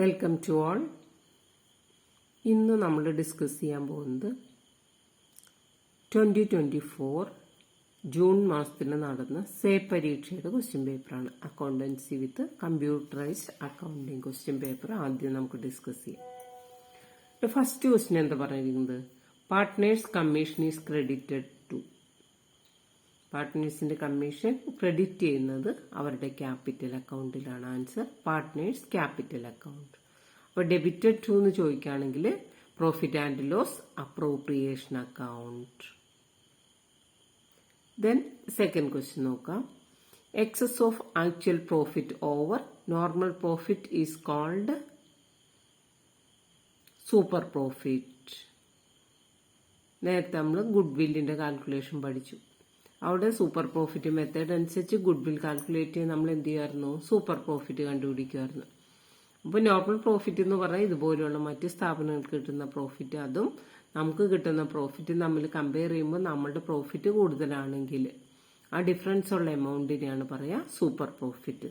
Welcome to all. ഇന്ന് നമ്മൾ discuss ചെയ്യാൻ പോകുന്നത് 2024 ജൂൺ മാസത്തിൽ നടന്ന സേ പരീക്ഷയുടെ ക്വസ്റ്റ്യൻ പേപ്പറാണ്. Accountancy with computerised accounting question paper ആദ്യം നമുക്ക് ഡിസ്കസ് ചെയ്യാം. ഫസ്റ്റ് ക്വസ്റ്റ്യൻ എന്താ പറഞ്ഞിരിക്കുന്നത്? Partners commission is credited to. പാർട്ട്നേഴ്സിന്റെ കമ്മീഷൻ ക്രെഡിറ്റ് ചെയ്യുന്നത് അവരുടെ ക്യാപിറ്റൽ അക്കൗണ്ടിലാണ്. Answer partners capital account. അപ്പോൾ ഡെബിറ്റഡ് ടു എന്ന് ചോദിക്കുകയാണെങ്കിൽ profit and loss appropriation account. Then second question നോക്കാം. Excess of actual profit over normal profit is called super profit. നേരത്തെ നമ്മൾ ഗുഡ് വില്ലിന്റെ കാൽക്കുലേഷൻ പഠിച്ചു. അവിടെ സൂപ്പർ പ്രോഫിറ്റ് മെത്തേഡ് അനുസരിച്ച് ഗുഡ് വിൽ കാൽക്കുലേറ്റ് ചെയ്ത് നമ്മൾ എന്ത് ചെയ്യുമായിരുന്നു? സൂപ്പർ പ്രോഫിറ്റ് കണ്ടുപിടിക്കുമായിരുന്നു. അപ്പോൾ നോർമൽ പ്രോഫിറ്റ് എന്ന് പറഞ്ഞാൽ ഇതുപോലെയുള്ള മറ്റ് സ്ഥാപനങ്ങൾക്ക് കിട്ടുന്ന പ്രോഫിറ്റ്, അതും നമുക്ക് കിട്ടുന്ന പ്രോഫിറ്റ് തമ്മിൽ കമ്പയർ ചെയ്യുമ്പോൾ നമ്മളുടെ പ്രോഫിറ്റ് കൂടുതലാണെങ്കിൽ ആ ഡിഫറൻസ് ഉള്ള എമൗണ്ടിനെയാണ് പറയുക super profit.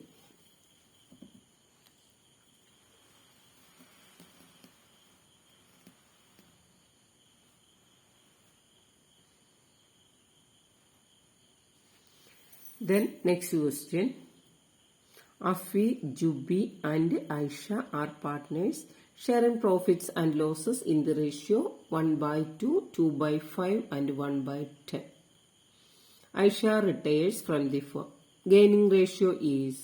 Then next question. Afi, Jubi and Aisha are partners sharing profits and losses in the ratio 1/2, 2/5 and 1/10. Aisha retires from the firm. Gaining ratio is.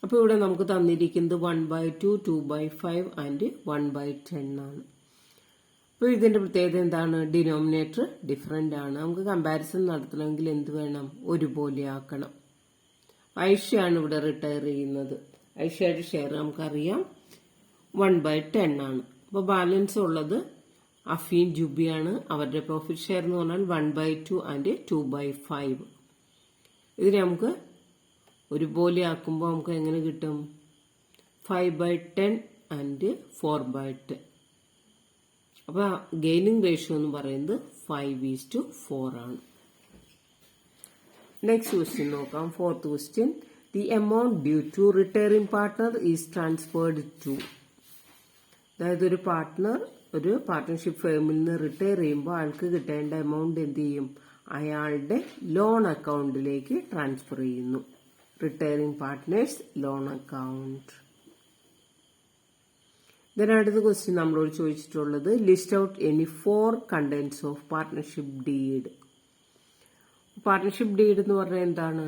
അപ്പോൾ ഇവിടെ നമുക്ക് തന്നിരിക്കുന്നത് 1/2, 2/5 and 1/10 ആണ്. അപ്പോൾ ഇതിന്റെ പ്രത്യേകത എന്താണ്? ഡിനോമിനേറ്റർ ഡിഫറെന്റ് ആണ്. നമുക്ക് കമ്പാരിസൺ നടത്തണമെങ്കിൽ എന്ത് വേണം? ഒരുപോലെ ആക്കണം. ഐഷയാണ് ഇവിടെ റിട്ടയർ ചെയ്യുന്നത്. ഐഷയുടെ ഷെയർ നമുക്കറിയാം 1/10 ആണ്. അപ്പോൾ ബാലൻസ് ഉള്ളത് അഫീൻ ജുബിയാണ്. അവരുടെ പ്രോഫിറ്റ് ഷെയർ എന്ന് പറഞ്ഞാൽ 1/2 ആൻഡ് 2/5. ഇതിനെ നമുക്ക് ഒരുപോലെ ആക്കുമ്പോൾ നമുക്ക് എങ്ങനെ കിട്ടും? 5/10 ആൻഡ് 4/10. അപ്പൊ ഗെയിനിങ് റേഷ്യോ എന്ന് പറയുന്നത് 5:4 ആണ്. നെക്സ്റ്റ് ക്വസ്റ്റ്യൻ നോക്കാം. Fourth question. The amount due to retiring partner is transferred to. അതായത് ഒരു പാർട്ട്ണർഷിപ്പ് ഫേമിൽ നിന്ന് റിട്ടയർ ചെയ്യുമ്പോൾ ആൾക്ക് കിട്ടേണ്ട എമൗണ്ട് എന്ത് ചെയ്യും? അയാളുടെ ലോൺ അക്കൗണ്ടിലേക്ക് ട്രാൻസ്ഫർ ചെയ്യുന്നു. Retiring partners loan account. അടുത്ത ക്വസ്റ്റ്യൻ നമ്മളോട് ചോദിച്ചിട്ടുള്ളത് list out any 4 contents of partnership deed. Partnership deed എന്ന് പറഞ്ഞാൽ എന്താണ്?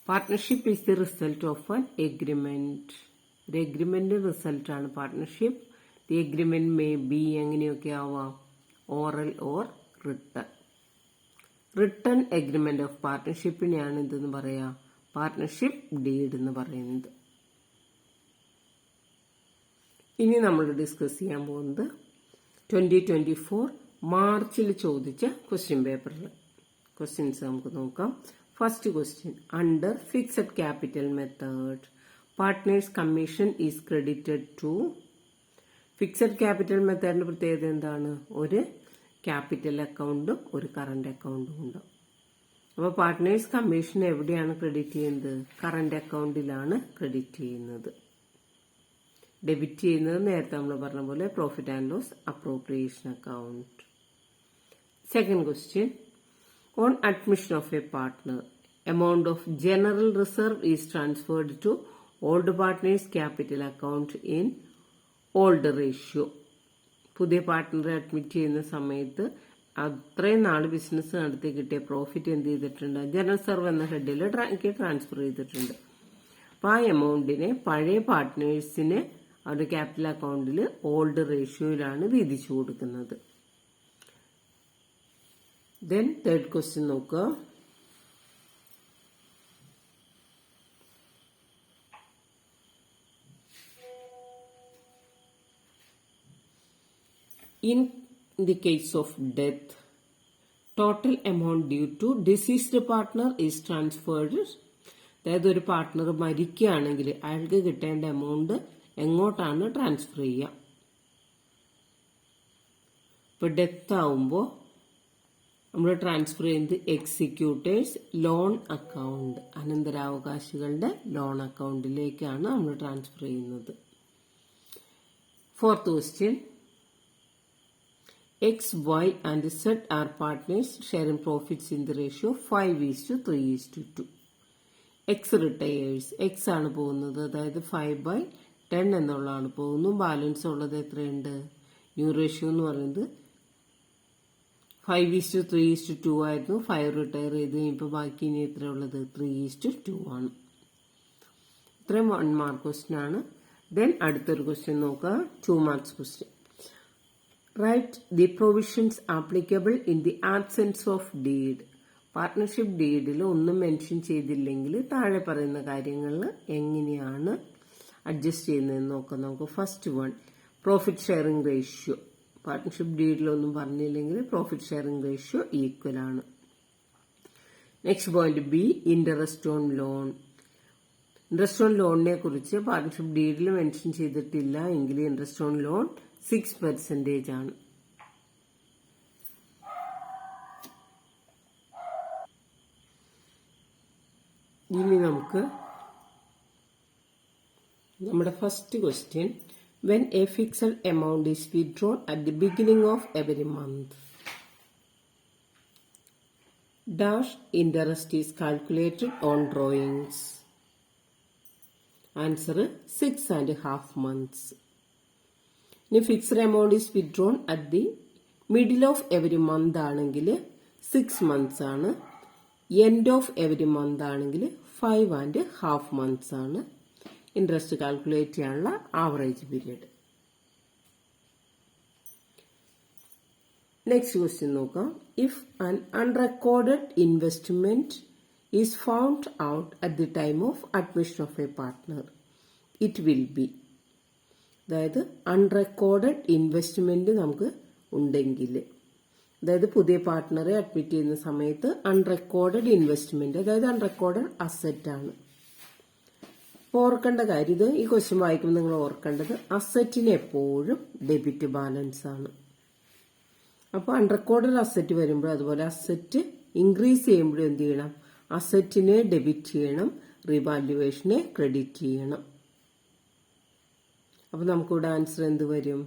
Partnership is the result of an agreement. ഒരു എഗ്രിമെന്റ് റിസൾട്ട് ആണ് partnership. The agreement may be എങ്ങനെയൊക്കെ ആവാം? Oral or written. Written agreement of പാർട്ട്ണർഷിപ്പിനെയാണ് ഇതെന്ന് പറയാ പാർട്ട്ണർഷിപ്പ് ഡീഡ് എന്ന് പറയുന്നത്. ഇനി നമ്മൾ ഡിസ്കസ് ചെയ്യാൻ പോകുന്നത് 2024 മാർച്ചിൽ ചോദിച്ച ക്വസ്റ്റ്യൻ പേപ്പറിൽ ക്വസ്റ്റ്യൻസ് നമുക്ക് നോക്കാം. First question. Under fixed capital method partners commission is credited to. Fixed capital മെത്തേഡിന്റെ പ്രത്യേകത എന്താണ്? ഒരു ക്യാപിറ്റൽ അക്കൗണ്ടും ഒരു കറന്റ് അക്കൗണ്ടും ഉണ്ട്. അപ്പോൾ പാർട്ട്നേഴ്സ് കമ്മീഷൻ എവിടെയാണ് ക്രെഡിറ്റ് ചെയ്യുന്നത്? കറന്റ് അക്കൗണ്ടിലാണ് ക്രെഡിറ്റ് ചെയ്യുന്നത്. ഡെബിറ്റ് ചെയ്യുന്നത് നേരത്തെ നമ്മൾ പറഞ്ഞ പോലെ profit and loss appropriation account. Second question. On admission of a partner amount of general reserve is transferred to old partners capital account in old ratio. പുതിയ പാർട്ട്ണറെ അഡ്മിറ്റ് ചെയ്യുന്ന സമയത്ത് അത്രയും നാൾ ബിസിനസ് നടത്തി കിട്ടിയ പ്രോഫിറ്റ് എന്ത് ചെയ്തിട്ടുണ്ട്? ജനറൽ റിസർവ് എന്ന ഹെഡിൽ ട്രാൻസ്ഫർ ചെയ്തിട്ടുണ്ട്. അപ്പോൾ ആ എമൗണ്ടിനെ പഴയ പാർട്ട്നേഴ്സിന് അവരുടെ ക്യാപിറ്റൽ അക്കൗണ്ടിൽ ഓൾഡ് റേഷ്യോയിലാണ് വീതിച്ചു കൊടുക്കുന്നത്. ദെൻ തേർഡ് ക്വസ്റ്റ്യൻ നോക്കുക. In the case of death total amount due to deceased partner is transferred. അതായത് ഒരു പാർട്ട്ണർ മരിക്കുകയാണെങ്കിൽ അയാൾക്ക് കിട്ടേണ്ട എമൗണ്ട് എങ്ങോട്ടാണ് ട്രാൻസ്ഫർ ചെയ്യുക? ഇപ്പൊ ഡെത്ത് ആവുമ്പോൾ നമ്മൾ ട്രാൻസ്ഫർ ചെയ്യുന്നത് എക്സിക്യൂട്ടേഴ്സ് ലോൺ അക്കൗണ്ട്, അനന്തരാവകാശികളുടെ ലോൺ അക്കൗണ്ടിലേക്കാണ് നമ്മൾ ട്രാൻസ്ഫർ ചെയ്യുന്നത്. Fourth question, X, Y and Z are partners sharing profits in the ratio 5:3:2. X retires, X ആണ് പോകുന്നത്, അതായത് 5/10 എന്നുള്ളതാണ് പോകുന്നു. ബാലൻസ് ഉള്ളത് എത്രയുണ്ട്? ന്യൂ റേഷ്യോ എന്ന് പറയുന്നത് 5:3:2 ആയിരുന്നു. 5 റിട്ടയർ ചെയ്ത് കഴിഞ്ഞപ്പോൾ ബാക്കി ഇനി എത്ര ഉള്ളത്? 3:2 ആണ്. ഇത്രയും 1 മാർക്ക് ക്വസ്റ്റ്യൻ ആണ്. ദെൻ അടുത്തൊരു ക്വസ്റ്റ്യൻ നോക്കുക, 2 marks question. Write the provisions applicable in the absence of deed. പാർട്ട്ണർഷിപ്പ് ഡീഡിൽ ഒന്നും മെൻഷൻ ചെയ്തില്ലെങ്കിൽ താഴെ പറയുന്ന കാര്യങ്ങളിൽ എങ്ങനെയാണ് അഡ്ജസ്റ്റ് ചെയ്യുന്നതെന്ന് നോക്കാം നമുക്ക്. First one, profit sharing ratio. Partnership ഡീഡിലൊന്നും പറഞ്ഞില്ലെങ്കിൽ പ്രോഫിറ്റ് ഷെയറിംഗ് റേഷ്യോ ഈക്വൽ ആണ്. Next point B, interest on loan. Interest on ലോണിനെ കുറിച്ച് പാർട്ട്ണർഷിപ്പ് ഡീഡിൽ മെൻഷൻ ചെയ്തിട്ടില്ല എങ്കിൽ ഇൻട്രസ്റ്റ് ഓൺ ലോൺ 6% ആണ്. ഇനി നമുക്ക് നമ്മുടെ first question, when a fixed amount is withdrawn at the beginning of every month dash interest is calculated on drawings. Answer 6.5 months. ഇനി fixed amount is withdrawn at the middle of every month ആണെങ്കിൽ 6 months ആണ്. End of every month ആണെങ്കിൽ 5.5 months ആണ്. Interest calculate ചെയ്യാനുള്ള average period. Next question നോക്കാം. If an unrecorded investment is found out at the time of admission of a partner, it will be. അതായത് unrecorded investment നമുക്ക് ഉണ്ടെങ്കിൽ, അതായത് പുതിയ പാർട്ട്ണറെ അഡ്മിറ്റ് ചെയ്യുന്ന സമയത്ത് അൺറെക്കോർഡഡ് ഇൻവെസ്റ്റ്മെന്റ്, അതായത് അൺറെക്കോർഡഡ് അസറ്റ് ആണ്. അപ്പോൾ ഓർക്കേണ്ട കാര്യം, ഇത് ഈ ക്വസ്റ്റ്യൻ വായിക്കുമ്പോൾ നിങ്ങൾ ഓർക്കേണ്ടത് അസറ്റിന് എപ്പോഴും ഡെബിറ്റ് ബാലൻസ് ആണ്. അപ്പോൾ അൺറെക്കോർഡഡ് അസറ്റ് വരുമ്പോൾ, അതുപോലെ അസറ്റ് ഇൻക്രീസ് ചെയ്യുമ്പോഴും എന്ത് ചെയ്യണം? അസറ്റിനെ ഡെബിറ്റ് ചെയ്യണം, റിവാല്യുവേഷനെ ക്രെഡിറ്റ് ചെയ്യണം. അപ്പോൾ നമുക്കിവിടെ ആൻസർ എന്ത് വരും?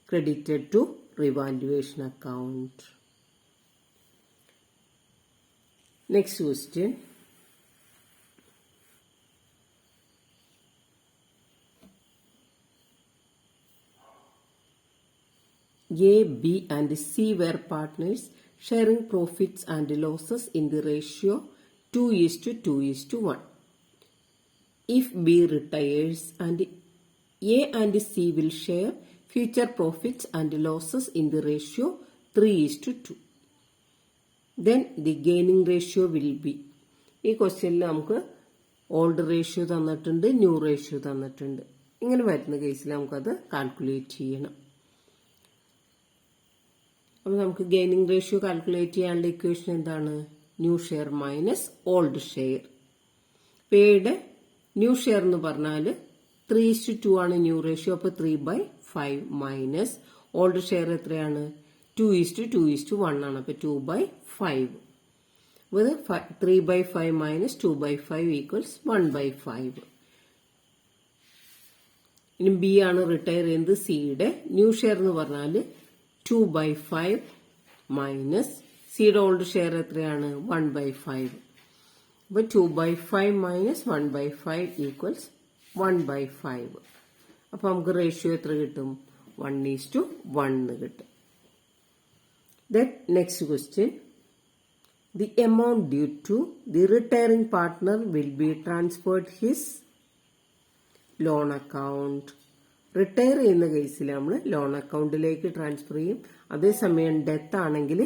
Credited to revaluation account. Next question, A, B and C were partners sharing profits and losses in the ratio 2:2:1. If B retires and A and C will share future profits and losses in the ratio 3:2. Then the gaining ratio will be. ഈ ക്വസ്റ്റ്യനിൽ നമുക്ക് old ratio തന്നിട്ടുണ്ട്, new ratio തന്നിട്ടുണ്ട്. ഇങ്ങനെ വരുന്ന കേസിൽ നമുക്കത് calculate ചെയ്യണം. അപ്പോൾ നമുക്ക് ഗെയിനിങ് റേഷ്യോ കാൽക്കുലേറ്റ് ചെയ്യാനുള്ള ഇക്വേഷൻ എന്താണ്? New share minus old share. പേയുടെ ന്യൂ ഷെയർ എന്ന് പറഞ്ഞാൽ 3:2 ആണ് ന്യൂ റേഷ്യോ. അപ്പോൾ 3/5 മൈനസ് ഓൾഡ് ഷെയർ എത്രയാണ്? 2:2:1 ആണ്. അപ്പോൾ 2/5. 3/5 മൈനസ് 2/5 ഈക്വൽസ് 1/5. ഇനി ബി ആണ് റിട്ടയർ ചെയ്യുന്നത്. സിയുടെ ന്യൂ ഷെയർ എന്ന് പറഞ്ഞാൽ 2/5 മൈനസ് സിയുടെ ഓൾഡ് ഷെയർ എത്രയാണ്? 1/5. അപ്പോൾ 2/5 മൈനസ് 1/5 ഈക്വൽസ് 1/5. അപ്പോൾ നമുക്ക് റേഷ്യോ എത്ര കിട്ടും? 1:1 കിട്ടും. Then next question, the amount due to the retiring partner will be transferred his loan account. Retire ചെയ്യുന്ന കേസിൽ നമ്മൾ ലോൺ അക്കൗണ്ടിലേക്ക് ട്രാൻസ്ഫർ ചെയ്യും. അതേസമയം ഡെത്ത് ആണെങ്കിൽ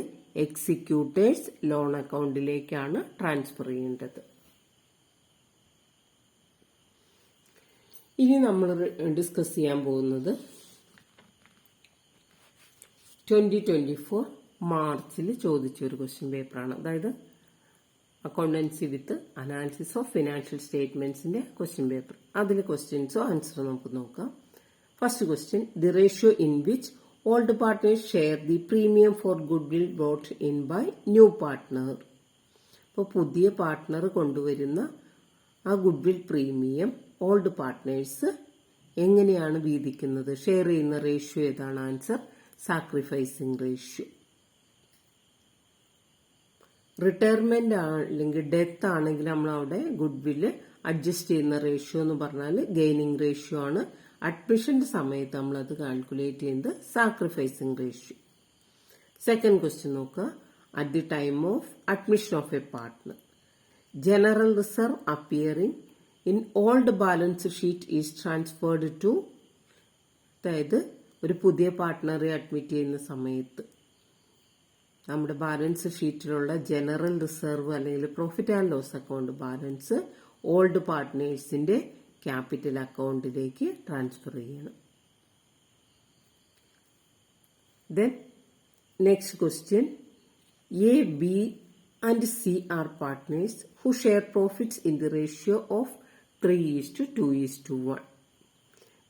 എക്സിക്യൂട്ടേഴ്സ് ലോൺ അക്കൗണ്ടിലേക്കാണ് ട്രാൻസ്ഫർ ചെയ്യേണ്ടത്. ഇനി നമ്മൾ ഡിസ്കസ് ചെയ്യാൻ പോകുന്നത് 2024 മാർച്ചിൽ ചോദിച്ച ഒരു ക്വസ്റ്റ്യൻ പേപ്പറാണ്. അതായത് accountancy with analysis of financial സ്റ്റേറ്റ്മെന്റ്സിന്റെ ക്വസ്റ്റ്യൻ പേപ്പർ. അതിലെ ക്വസ്റ്റ്യൻസോ ആൻസറോ നമുക്ക് നോക്കാം. First question, the ratio in which old partners share the premium for goodwill brought in by new partner. അപ്പോൾ പുതിയ പാർട്ട്ണർ കൊണ്ടുവരുന്ന ആ goodwill premium old partners എങ്ങനെയാണ് വീതിക്കുന്നത്? ഷെയർ ചെയ്യുന്ന റേഷ്യോ ഏതാണ്? Answer sacrificing ratio. റിട്ടയർമെന്റ് അല്ലെങ്കിൽ death ആണെങ്കിൽ നമ്മൾ അവിടെ ഗുഡ് വില്ല് അഡ്ജസ്റ്റ് ചെയ്യുന്ന റേഷ്യോ എന്ന് പറഞ്ഞാൽ ഗെയിനിങ് റേഷ്യോ ആണ്. അഡ്മിഷന്റെ സമയത്ത് നമ്മൾ അത് കാൽക്കുലേറ്റ് ചെയ്യുന്നത് സാക്രിഫൈസിങ് റേഷ്യോ. സെക്കൻഡ് ക്വസ്റ്റ്യൻ നോക്കുക. At the time of admission of a partner, general reserve appearing in old balance sheet is transferred to. അതായത് ഒരു പുതിയ പാർട്ട്ണറെ അഡ്മിറ്റ് ചെയ്യുന്ന സമയത്ത് നമ്മുടെ ബാലൻസ് ഷീറ്റിലുള്ള ജനറൽ റിസർവ് അല്ലെങ്കിൽ profit and loss account balance old പാർട്ട്നേഴ്സിന്റെ ക്യാപിറ്റൽ അക്കൗണ്ടിലേക്ക് ട്രാൻസ്ഫർ ചെയ്യണം. Then next question. A, B and C are partners who share profits in the ratio of 3:2:1.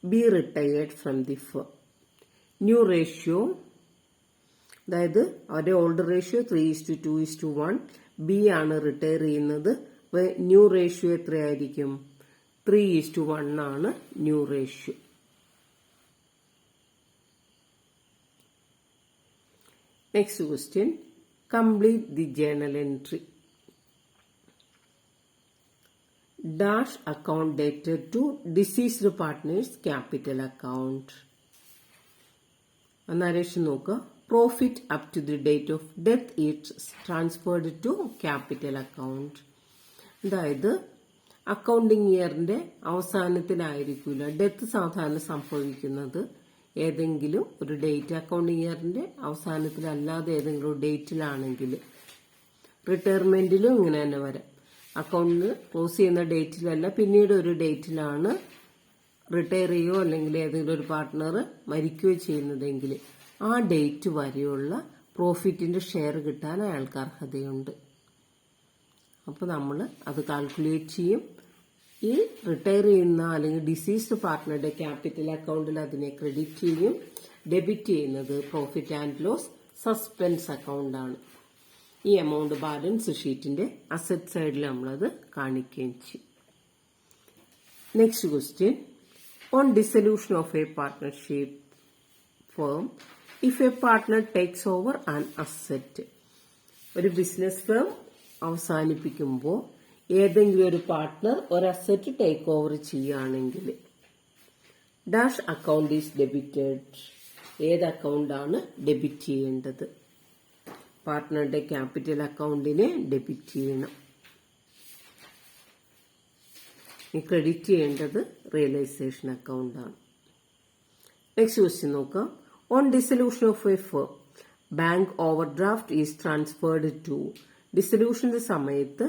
B retired from the firm. New ratio, അതായത് അവരുടെ old ratio 3:2:1. B ആണ് retire ചെയ്യുന്നത്. New ratio എത്രയായിരിക്കും? 3:1 ആണ് new ratio. Next question. Complete the journal entry. Dash account dated to deceased partner's capital account. Narration നോക്കുക. Profit up to the date of death is transferred to capital account. അതായത് accounting ഇയറിന്റെ അവസാനത്തിലായിരിക്കില്ല death സാധാരണ സംഭവിക്കുന്നത്. ഏതെങ്കിലും ഒരു date, accounting ഇയറിന്റെ അവസാനത്തിലല്ലാതെ ഏതെങ്കിലും ഒരു ഡേറ്റിലാണെങ്കിൽ, റിട്ടയർമെന്റിലും ഇങ്ങനെ തന്നെ വരാം. അക്കൗണ്ട് ക്ലോസ് ചെയ്യുന്ന ഡേറ്റിലല്ല, പിന്നീട് ഒരു ഡേറ്റിലാണ് റിട്ടയർ ചെയ്യുകയോ അല്ലെങ്കിൽ ഏതെങ്കിലും ഒരു പാർട്ട്ണർ മരിക്കുകയോ ചെയ്യുന്നതെങ്കിൽ ആ ഡേറ്റ് വരെയുള്ള പ്രോഫിറ്റിന്റെ ഷെയർ കിട്ടാൻ അയാൾക്ക് അർഹതയുണ്ട്. അപ്പോൾ നമ്മൾ അത് കാൽക്കുലേറ്റ് ചെയ്യും. ഈ റിട്ടയർ ചെയ്യുന്ന അല്ലെങ്കിൽ ഡിസീസ്ഡ് പാർട്ട്ണറുടെ ക്യാപിറ്റൽ അക്കൗണ്ടിൽ അതിനെ ക്രെഡിറ്റ് ചെയ്യും. ഡെബിറ്റ് ചെയ്യുന്നത് പ്രോഫിറ്റ് ആൻഡ് ലോസ് സസ്പെൻസ് അക്കൗണ്ടാണ്. ഈ എമൗണ്ട് ബാലൻസ് ഷീറ്റിന്റെ അസറ്റ് സൈഡിൽ നമ്മളത് കാണിക്കുകയും ചെയ്യും. Next question. On dissolution of A partnership firm, if A partner takes over an asset. ഒരു ബിസിനസ് ഫേം അവസാനിപ്പിക്കുമ്പോൾ ഏതെങ്കിലും ഒരു പാർട്ട്ണർ ഒരു അസറ്റ് ടേക്ക് ഓവർ ചെയ്യുകയാണെങ്കിൽ ഡാഷ് അക്കൗണ്ട് ഈസ് ഡെബിറ്റഡ്. ഏത് അക്കൗണ്ടാണ് ഡെബിറ്റ് ചെയ്യേണ്ടത്? പാർട്ട്ണറുടെ ക്യാപിറ്റൽ അക്കൗണ്ടിനെ ഡെബിറ്റ് ചെയ്യണം. ക്രെഡിറ്റ് ചെയ്യേണ്ടത് റിയലൈസേഷൻ അക്കൗണ്ടാണ്. നെക്സ്റ്റ് ക്വസ്റ്റ്യൻ നോക്കാം. On dissolution of A firm, bank overdraft is transferred to. ഡിസൊല്യൂഷന്റെ സമയത്ത്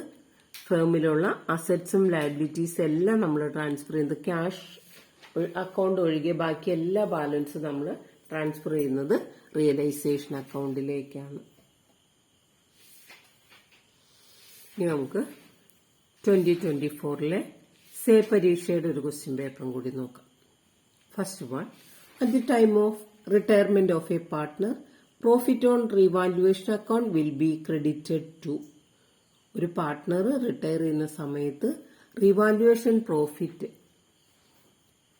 ഫേമിലുള്ള അസറ്റ്സും ലയബിലിറ്റീസ് എല്ലാം നമ്മൾ ട്രാൻസ്ഫർ ചെയ്യുന്നത് ക്യാഷ് അക്കൗണ്ട് ഒഴികെ ബാക്കി എല്ലാ ബാലൻസും നമ്മൾ ട്രാൻസ്ഫർ ചെയ്യുന്നത് റിയലൈസേഷൻ അക്കൗണ്ടിലേക്കാണ്. ഇനി നമുക്ക് 2024 സേ പരീക്ഷയുടെ ഒരു ക്വസ്റ്റ്യൻ പേപ്പറും കൂടി നോക്കാം. First one. At the time of retirement of a partner, profit on revaluation account will be credited to. ഒരു പാർട്ട്ണർ റിട്ടയർ ചെയ്യുന്ന സമയത്ത് റീവാലുവേഷൻ പ്രോഫിറ്റ്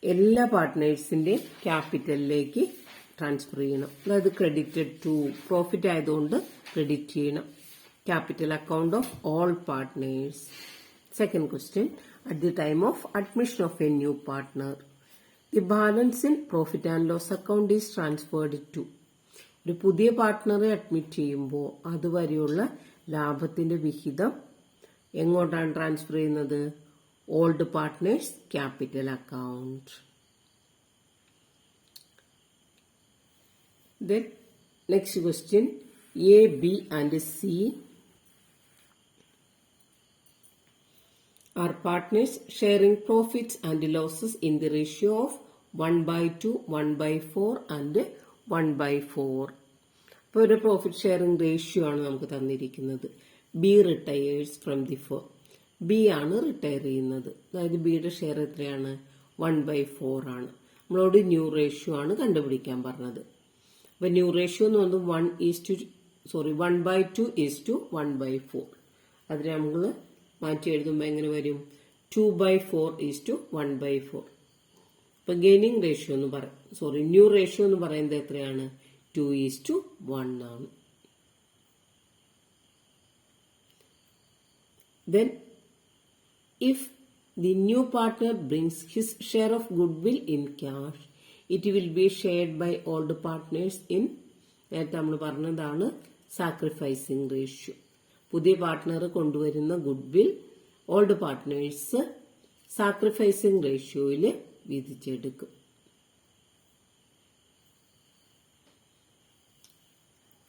എല്ലാ പാർട്ട്നേഴ്സിന്റെ ക്യാപിറ്റലിലേക്ക് ട്രാൻസ്ഫർ ചെയ്യണം. അതായത് ക്രെഡിറ്റഡ് ടു പ്രോഫിറ്റ് ആയതുകൊണ്ട് ക്രെഡിറ്റ് ചെയ്യണം. Capital account of all partners. Second question. At the time of admission of a new partner, the balance in profit and loss account is transferred to. ഒരു പുതിയ പാർട്ട്ണറെ admit ചെയ്യുമ്പോൾ അതുവരെയുള്ള ലാഭത്തിന്റെ വിഹിതം എങ്ങോട്ടാണ് ട്രാൻസ്ഫർ ചെയ്യുന്നത്? Old partners capital account. Then next question. A, B and C are partners sharing profits and losses in the ratio of 1/2, 1/4 and 1/4. അപ്പോൾ ഒരു പ്രോഫിറ്റ് ഷെയറിംഗ് റേഷ്യോ ആണ് നമുക്ക് തന്നിരിക്കുന്നത്. B retires from the firm. B ആണ് retire ചെയ്യുന്നത്. അതായത് ബിയുടെ share എത്രയാണ്? 1/4 ആണ്. നമ്മളോട് ന്യൂ റേഷ്യോ ആണ് കണ്ടുപിടിക്കാൻ പറഞ്ഞത്. അപ്പൊ ന്യൂ റേഷ്യോ എന്ന് പറയുന്നത് 1/2:1/4. അതിനെ നമ്മൾ മാറ്റി എഴുതുമ്പോൾ എങ്ങനെ വരും? 2/4:1/4. അപ്പൊ ഗെയിനിങ് റേഷ്യോ എന്ന് ന്യൂ റേഷ്യോ എന്ന് പറയുന്നത് എത്രയാണ്? 2:1 ആണ്. Then if the new partner brings his share of goodwill in cash, it will be shared by all the partners in, നേരത്തെ നമ്മൾ പറഞ്ഞതാണ് സാക്രിഫൈസിങ് റേഷ്യോ. പുതിയ പാർട്ട്ണർ കൊണ്ടുവരുന്ന ഗുഡ്വിൽ ഓൾഡ് പാർട്ട്നേഴ്സ് സാക്രിഫൈസിങ് റേഷ്യോയിൽ വീതിച്ചെടുക്കും.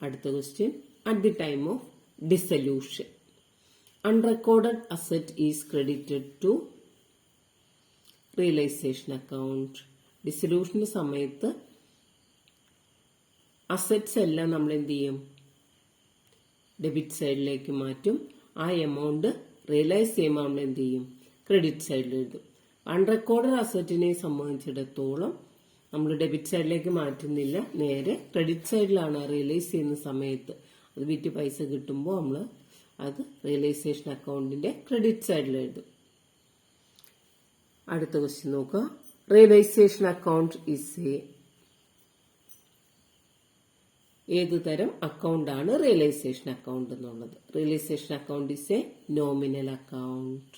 അടുത്ത question, at the time of dissolution unrecorded asset is credited to realization account. ഡിസൊല്യൂഷന്റെ സമയത്ത് assets എല്ലാം നമ്മൾ എന്ത് ചെയ്യും? ഡെബിറ്റ് സൈഡിലേക്ക് മാറ്റും. ആ എമൗണ്ട് റിയലൈസ് ചെയ്യുമ്പോൾ നമ്മൾ എന്ത് ചെയ്യും? ക്രെഡിറ്റ് സൈഡിൽ എഴുതും. അൺറെക്കോർഡഡ് അസറ്റിനെ സംബന്ധിച്ചിടത്തോളം നമ്മൾ ഡെബിറ്റ് സൈഡിലേക്ക് മാറ്റുന്നില്ല, നേരെ ക്രെഡിറ്റ് സൈഡിലാണ് റിയലൈസ് ചെയ്യുന്ന സമയത്ത്. അത് വിറ്റ് പൈസ കിട്ടുമ്പോൾ നമ്മൾ അത് റിയലൈസേഷൻ അക്കൗണ്ടിന്റെ ക്രെഡിറ്റ് സൈഡിൽ എഴുതും. അടുത്ത ക്വസ്റ്റ്യൻ നോക്കുക. റിയലൈസേഷൻ അക്കൗണ്ട് ഇസ് ഏത് തരം അക്കൗണ്ട് ആണ് റിയലൈസേഷൻ അക്കൗണ്ട് എന്നുള്ളത്? Realisation account is a nominal account.